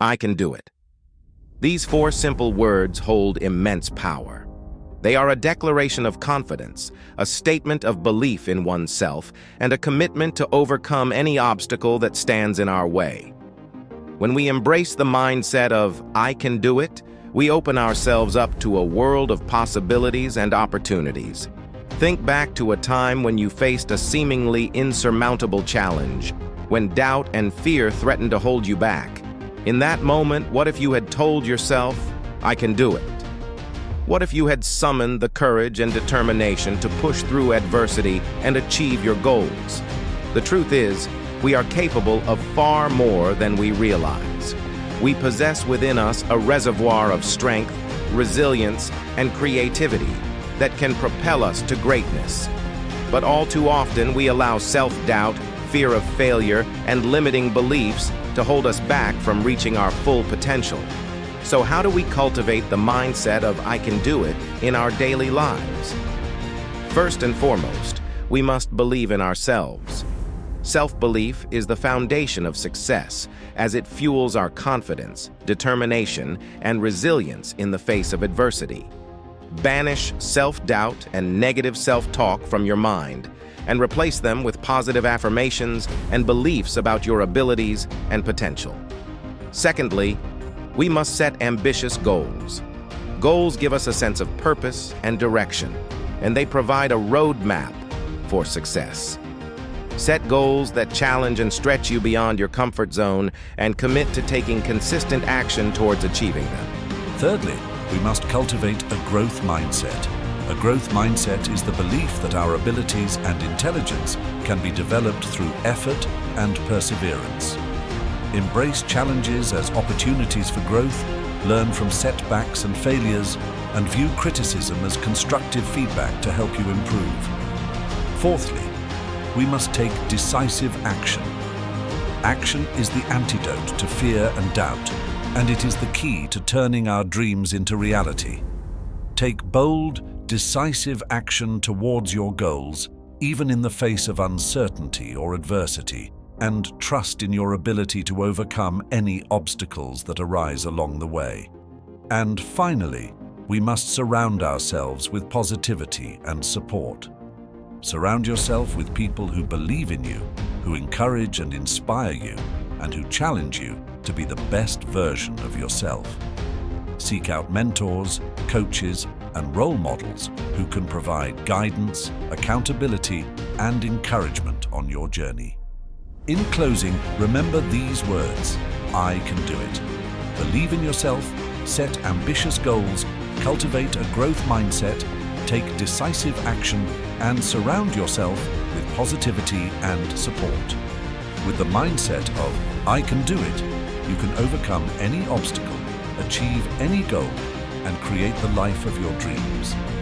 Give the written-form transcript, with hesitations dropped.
I can do it. These four simple words hold immense power. They are a declaration of confidence, a statement of belief in oneself, and a commitment to overcome any obstacle that stands in our way. When we embrace the mindset of "I can do it," we open ourselves up to a world of possibilities and opportunities. Think back to a time when you faced a seemingly insurmountable challenge, when doubt and fear threatened to hold you back. In that moment, what if you had told yourself, "I can do it"? What if you had summoned the courage and determination to push through adversity and achieve your goals? The truth is, we are capable of far more than we realize. We possess within us a reservoir of strength, resilience, and creativity that can propel us to greatness. But all too often, we allow self-doubt, fear of failure, and limiting beliefs to hold us back from reaching our full potential. So how do we cultivate the mindset of "I can do it" in our daily lives? First and foremost, we must believe in ourselves. Self-belief is the foundation of success, as it fuels our confidence, determination, and resilience in the face of adversity. Banish self-doubt and negative self-talk from your mind, and replace them with positive affirmations and beliefs about your abilities and potential. Secondly, we must set ambitious goals. Goals give us a sense of purpose and direction, and they provide a roadmap for success. Set goals that challenge and stretch you beyond your comfort zone and commit to taking consistent action towards achieving them. Thirdly, we must cultivate a growth mindset. A growth mindset is the belief that our abilities and intelligence can be developed through effort and perseverance. Embrace challenges as opportunities for growth, learn from setbacks and failures, and view criticism as constructive feedback to help you improve. Fourthly, we must take decisive action. Action is the antidote to fear and doubt, and it is the key to turning our dreams into reality. Take bold, decisive action towards your goals, even in the face of uncertainty or adversity, and trust in your ability to overcome any obstacles that arise along the way. And finally, we must surround ourselves with positivity and support. Surround yourself with people who believe in you, who encourage and inspire you, and who challenge you to be the best version of yourself. Seek out mentors, coaches, and role models who can provide guidance, accountability, and encouragement on your journey. In closing, remember these words: I can do it. Believe in yourself, set ambitious goals, cultivate a growth mindset, take decisive action, and surround yourself with positivity and support. With the mindset of "I can do it," you can overcome any obstacle, achieve any goal, and create the life of your dreams.